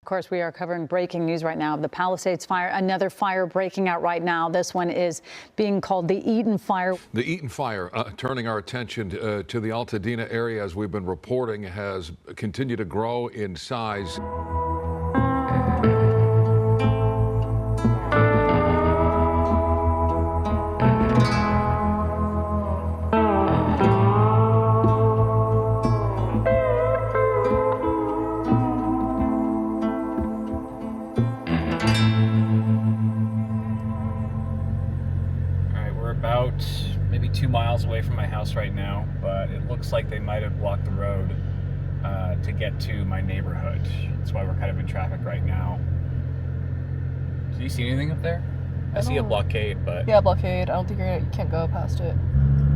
course, we are covering breaking news right now. The Palisades fire, another fire breaking out right now. This one is being called the Eaton Fire. The Eaton Fire, turning our attention to the Altadena area, as we've been reporting, has continued to grow in size. About maybe 2 miles away from my house right now, but it looks like they might have blocked the road to get to my neighborhood. That's why we're kind of in traffic right now. Do you see anything up there? I see a blockade, but... Yeah, blockade. I don't think you can't go past it.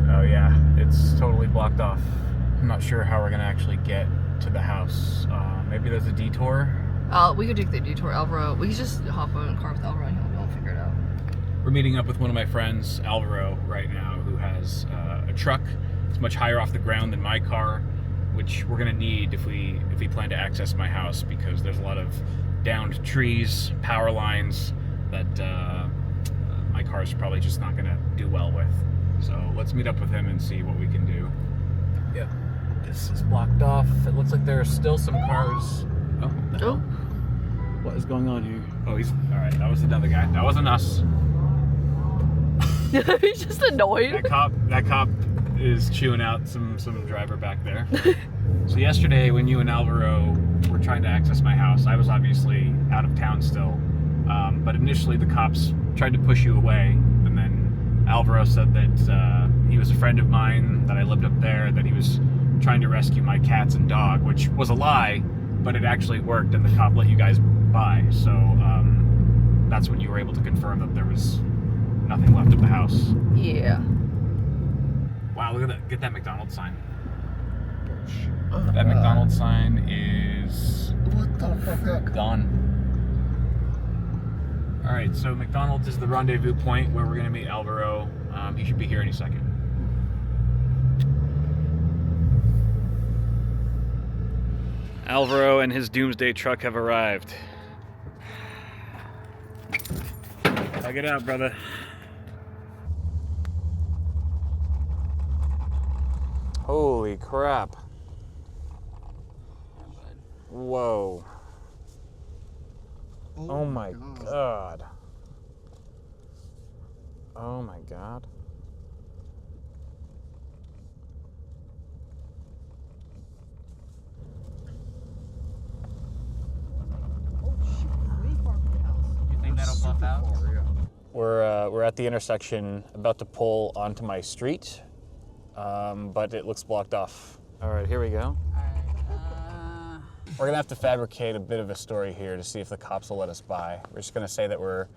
Oh yeah, it's totally blocked off. I'm not sure how we're gonna actually get to the house. Maybe there's a detour? We could take the detour, Alvaro. We could just hop on a car with Alvaro and we'll figure it out. We're meeting up with one of my friends, Alvaro, right now, who has a truck. It's much higher off the ground than my car, which we're gonna need if we plan to access my house, because there's a lot of downed trees, power lines that my car's probably just not gonna do well with. So let's meet up with him and see what we can do. Yep, this is blocked off. It looks like there are still some cars. Oh. What is going on here? Oh, all right, that was another guy. That wasn't us. He's just annoyed. That cop is chewing out some driver back there. So yesterday, when you and Alvaro were trying to access my house, I was obviously out of town still. But initially, the cops tried to push you away, and then Alvaro said that he was a friend of mine, that I lived up there, that he was trying to rescue my cats and dog, which was a lie, but it actually worked, and the cop let you guys by. So that's when you were able to confirm that there was nothing left of the house. Yeah. Wow, look at that. Get that McDonald's sign. That McDonald's sign is... What the fuck? Gone. Alright, so McDonald's is the rendezvous point where we're going to meet Alvaro. He should be here any second. Alvaro and his doomsday truck have arrived. Check it out, brother. Holy crap. Whoa. Oh my god. Oh my god. You think that'll buff out? We're at the intersection, about to pull onto my street. But it looks blocked off. All right, here we go. We're gonna have to fabricate a bit of a story here to see if the cops will let us by. We're just gonna say that we're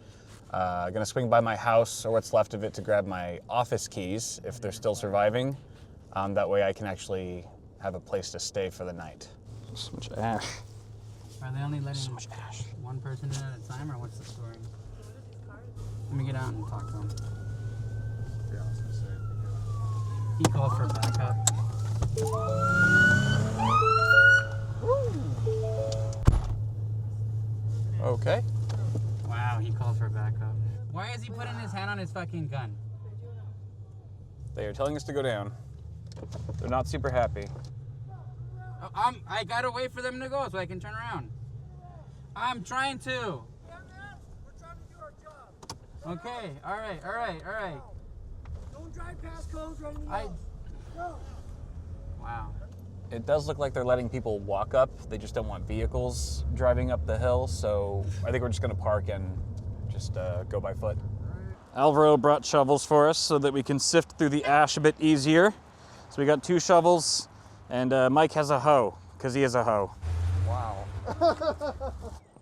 gonna swing by my house, or what's left of it, to grab my office keys if they're still surviving. That way I can actually have a place to stay for the night. So much ash. Are they only letting So much ash. one person in at a time, or what's the story? Let me get out and talk to him. Yeah, I was gonna say. He called for backup. Okay. Wow, he called for backup. Why is he putting his hand on his fucking gun? They are telling us to go down. They're not super happy. I gotta wait for them to go so I can turn around. I'm trying to. Yeah, man, we're trying to do our job. Okay, all right. Don't drive past codes or anything else. No. Wow. It does look like they're letting people walk up. They just don't want vehicles driving up the hill, so I think we're just gonna park and just go by foot. Alvaro brought shovels for us so that we can sift through the ash a bit easier. So we got 2 shovels, and Mike has a hoe, because he is a hoe. Wow.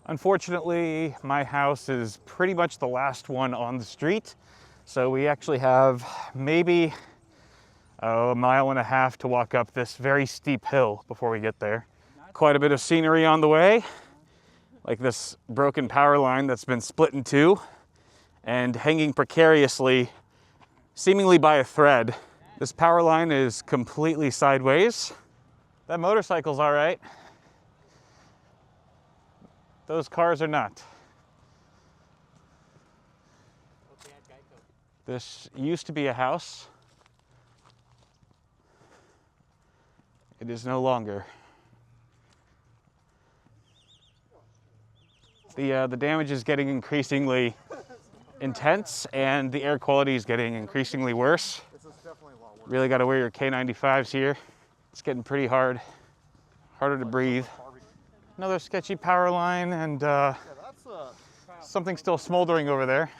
Unfortunately, my house is pretty much the last one on the street, so we actually have maybe a mile and a half to walk up this very steep hill before we get there. Quite a bit of scenery on the way, like this broken power line that's been split in 2 and hanging precariously, seemingly by a thread. This power line is completely sideways. That motorcycle's all right. Those cars are not. This used to be a house. It is no longer. The damage is getting increasingly intense, and the air quality is getting increasingly worse. Really got to wear your K95s here. It's getting pretty harder to breathe. Another sketchy power line, and something still smoldering over there.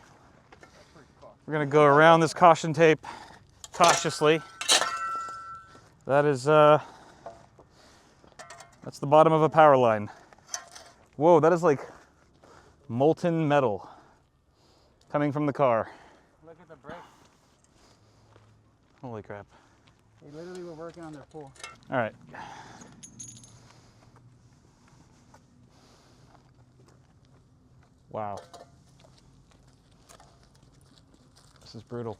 We're gonna go around this caution tape cautiously. That is, that's the bottom of a power line. Whoa, that is like molten metal coming from the car. Look at the brakes. Holy crap. They literally were working on their pool. All right. Wow. This is brutal.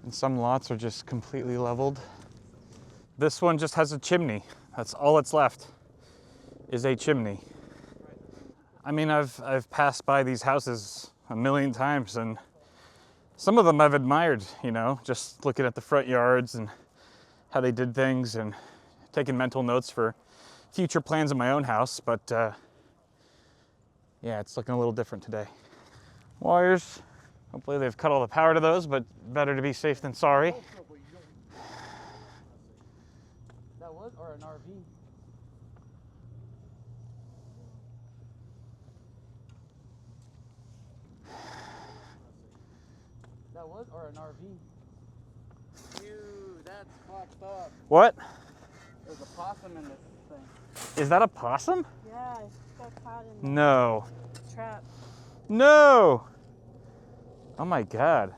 And some lots are just completely leveled. This one just has a chimney. That's all that's left, is a chimney. I mean, I've passed by these houses a million times, and some of them I've admired, you know, just looking at the front yards and how they did things and taking mental notes for future plans of my own house. But yeah, it's looking a little different today. Wires, hopefully they've cut all the power to those, but better to be safe than sorry. That was, or an RV? That was, or an RV? Dude, that's fucked up. What? There's a possum in this thing. Is that a possum? Yeah, it's got caught in No. the trap. No! Oh my God.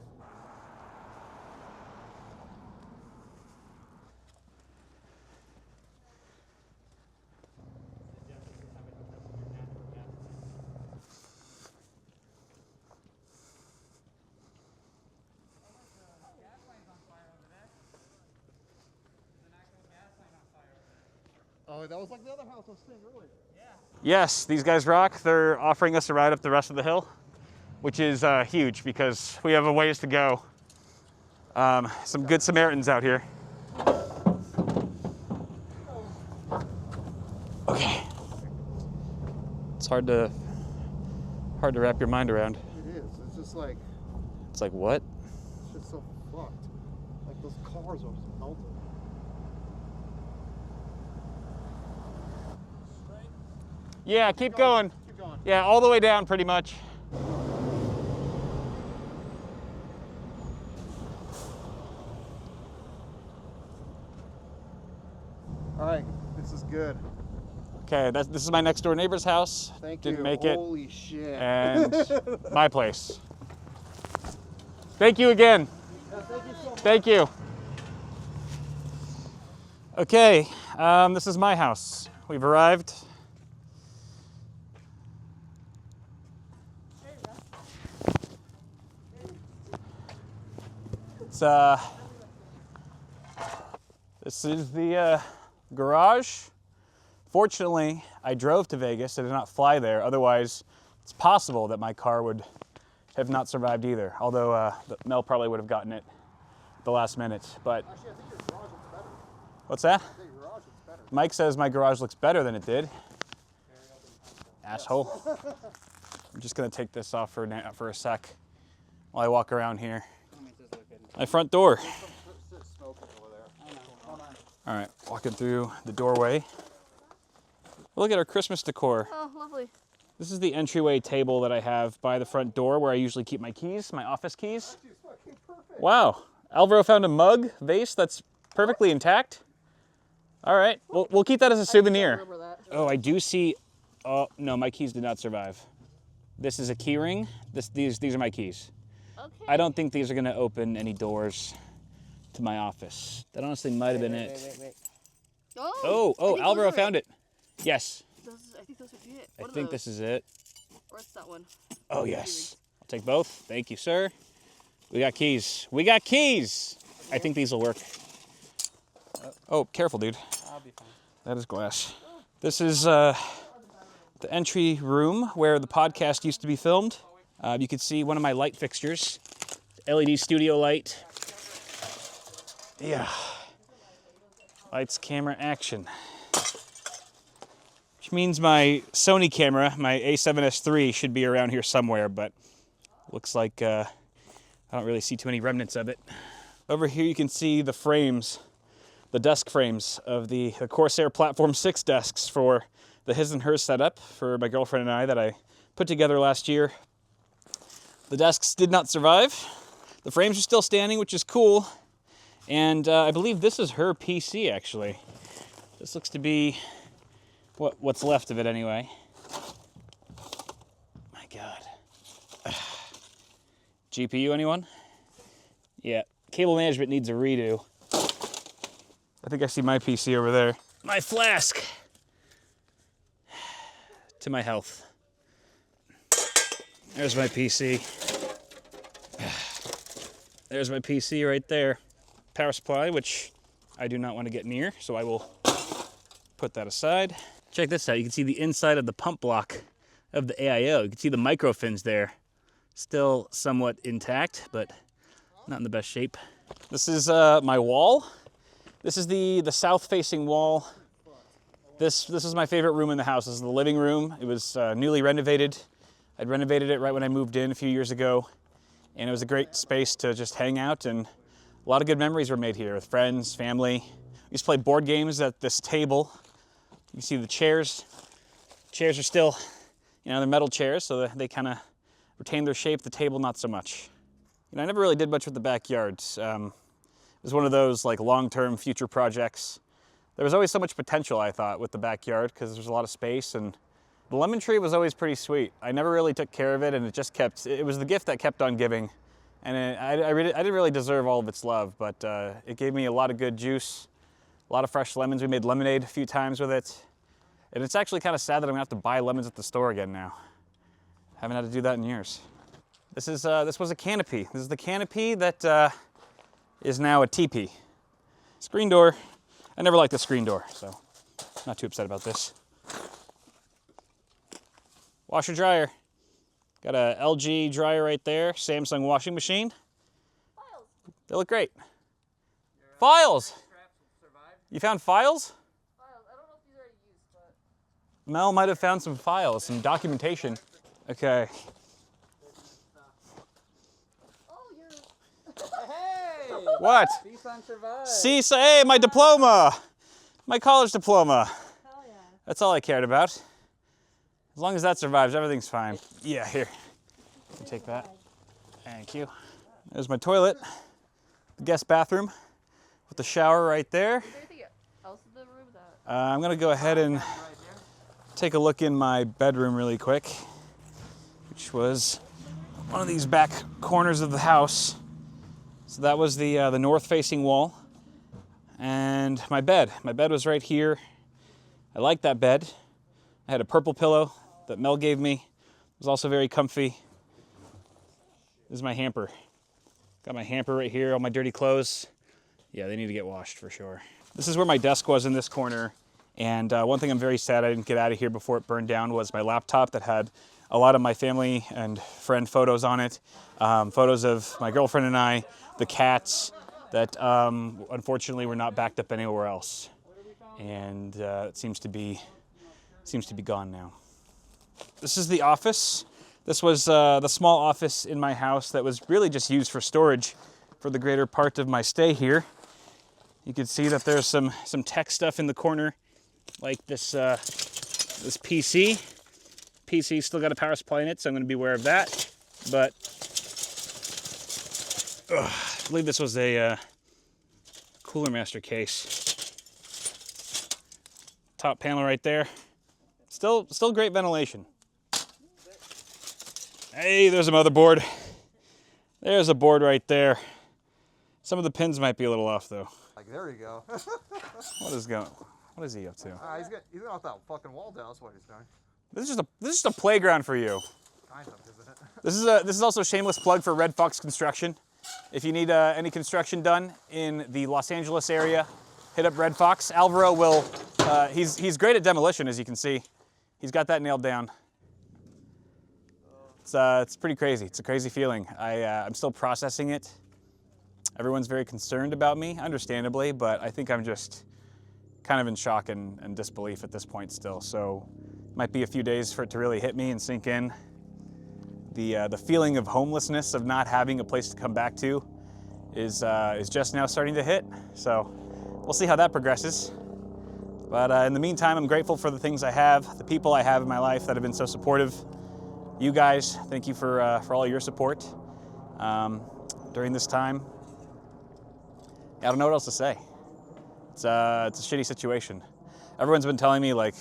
Oh, that was like the other house I was seeing earlier. Yes, these guys rock. They're offering us a ride up the rest of the hill, which is huge because we have a ways to go. Some good Samaritans out here. Okay. It's hard to wrap your mind around. It is. It's just like, It's like, what? it's just so fucked. Like those cars are just melted. Yeah, keep going. Keep going. Yeah, all the way down pretty much. All right, this is good. Okay, this is my next door neighbor's house. Thank you. Didn't make it. Holy shit. And my place. Thank you again. Thank you. Okay, this is my house. We've arrived. This is the garage. Fortunately, I drove to Vegas. I did not fly there. Otherwise, it's possible that my car would have not survived either. Although Mel probably would have gotten it at the last minute. But Actually, I think your garage looks better. what's that? I think your garage looks better. Mike says my garage looks better than it did. Asshole. I'm just gonna take this off for a sec while I walk around here. My front door. All right, walking through the doorway. Look at our Christmas decor. Oh, lovely. This is the entryway table that I have by the front door where I usually keep my keys, my office keys. Wow, Alvaro found a mug vase that's perfectly intact. All right, we'll keep that as a souvenir. Remember that. Oh, I do see, oh no, my keys did not survive. This is a key ring. These are my keys. Okay. I don't think these are gonna open any doors to my office. That honestly might have been it. Wait. Oh, Oh, I think Alvaro those are found it. it. Yes, I think those are it. I What are think those? this is it. Or it's that one. Oh yes, I'll take both. Thank you, sir. We got keys. We got keys. I think these will work. Oh, careful, dude. I'll be fine. That is glass. This is the entry room where the podcast used to be filmed. You can see one of my light fixtures, LED studio light. Yeah. Lights, camera, action. Which means my Sony camera, my A7S III, should be around here somewhere, but looks like I don't really see too many remnants of it. Over here you can see the frames, the desk frames of the Corsair Platform 6 desks for the his and hers setup for my girlfriend and I that I put together last year. The desks did not survive. The frames are still standing, which is cool. And I believe this is her PC, actually. This looks to be what's left of it, anyway. My God. GPU, anyone? Yeah, cable management needs a redo. I think I see my PC over there. My flask! To my health. There's my PC. There's my PC right there. Power supply, which I do not want to get near, so I will put that aside. Check this out. You can see the inside of the pump block of the AIO. You can see the micro fins there. Still somewhat intact, but not in the best shape. This is my wall. This is the south-facing wall. This is my favorite room in the house. This is the living room. It was newly renovated. I'd renovated it right when I moved in a few years ago, and it was a great space to just hang out, and a lot of good memories were made here with friends, family. We used to play board games at this table. You can see the chairs. Chairs are still, they're metal chairs, so they kind of retain their shape. The table, not so much. I never really did much with the backyard. It was one of those like long-term future projects. There was always so much potential, I thought, with the backyard because there's a lot of space, and the lemon tree was always pretty sweet. I never really took care of it, and it was the gift that kept on giving. And I didn't really deserve all of its love, but it gave me a lot of good juice, a lot of fresh lemons. We made lemonade a few times with it. And it's actually kind of sad that I'm gonna have to buy lemons at the store again now. Haven't had to do that in years. This was a canopy. This is the canopy that is now a teepee. Screen door. I never liked the screen door, so not too upset about this. Washer dryer. Got a LG dryer right there, Samsung washing machine. Files. They look great. Files! You found files? Files. I don't know if these are already used, but... Mel might have found some files, some documentation. Okay. Oh, you're... Hey! What? CSUN survived. Hey, my diploma! My college diploma. Hell yeah. That's all I cared about. As long as that survives, everything's fine. Yeah, here. You take that. Thank you. There's my toilet. The guest bathroom with the shower right there. Is there anything else in the room with that? I'm gonna go ahead and take a look in my bedroom really quick, which was one of these back corners of the house. So that was the north-facing wall. And my bed. My bed was right here. I liked that bed. I had a purple pillow that Mel gave me. It was also very comfy. This is my hamper. Got my hamper right here, all my dirty clothes. Yeah, they need to get washed for sure. This is where my desk was in this corner. And one thing I'm very sad I didn't get out of here before it burned down was my laptop that had a lot of my family and friend photos on it. Photos of my girlfriend and I, the cats that unfortunately were not backed up anywhere else. And it seems to be gone now. This is the office. This was the small office in my house that was really just used for storage for the greater part of my stay here. You can see that there's some tech stuff in the corner, like this PC. PC still got a power supply in it, so I'm going to be aware of that. But I believe this was a Cooler Master case. Top panel right there. Still great ventilation. Hey, there's a motherboard. There's a board right there. Some of the pins might be a little off though. Like, there you go. What is he up to? He's gonna knock that fucking wall down. That's what he's doing. This is just a playground for you. Kind of, isn't it? This is also a shameless plug for Red Fox Construction. If you need any construction done in the Los Angeles area, hit up Red Fox. Alvaro will, he's great at demolition, as you can see. He's got that nailed down. It's pretty crazy. It's a crazy feeling. I'm still processing it. Everyone's very concerned about me, understandably, but I think I'm just kind of in shock and disbelief at this point still. So it might be a few days for it to really hit me and sink in. The feeling of homelessness, of not having a place to come back to, is just now starting to hit. So we'll see how that progresses. But in the meantime, I'm grateful for the things I have, the people I have in my life that have been so supportive. You guys, thank you for all your support during this time. I don't know what else to say. It's a shitty situation. Everyone's been telling me, like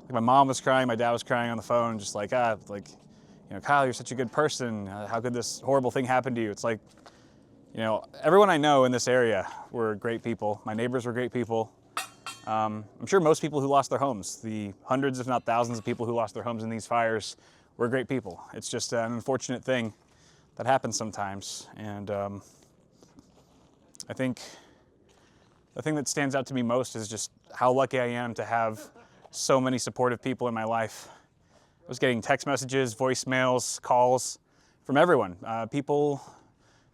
my mom was crying, my dad was crying on the phone, just like, Kyle, you're such a good person. How could this horrible thing happen to you? It's like, everyone I know in this area were great people. My neighbors were great people. I'm sure most people who lost their homes, the hundreds if not thousands of people who lost their homes in these fires, were great people. It's just an unfortunate thing that happens sometimes. And I think the thing that stands out to me most is just how lucky I am to have so many supportive people in my life. I was getting text messages, voicemails, calls from everyone. People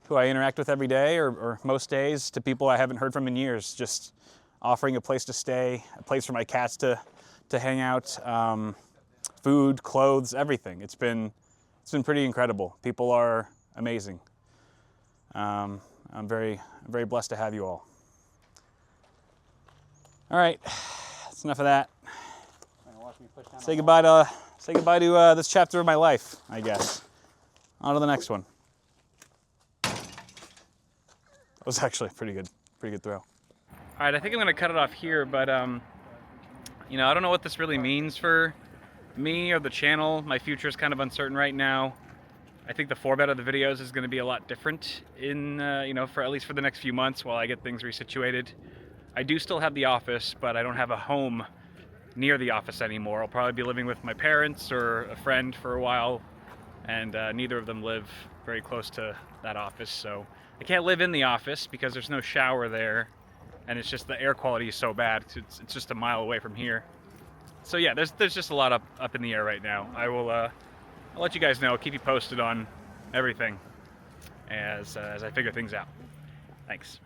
who I interact with every day or most days, to people I haven't heard from in years, just offering a place to stay, a place for my cats to hang out, food, clothes, everything. It's been pretty incredible. People are amazing. I'm very blessed to have you all. All right, that's enough of that. Say goodbye to this chapter of my life, I guess. On to the next one. That was actually a pretty good throw. All right, I think I'm gonna cut it off here, but I don't know what this really means for me or the channel. My future is kind of uncertain right now. I think the format of the videos is going to be a lot different in, for at least for the next few months while I get things resituated. I do still have the office, but I don't have a home near the office anymore. I'll probably be living with my parents or a friend for a while, and neither of them live very close to that office, so I can't live in the office because there's no shower there, and it's just the air quality is so bad. It's just a mile away from here. So yeah, there's just a lot up in the air right now. I'll let you guys know, keep you posted on everything as I figure things out. Thanks.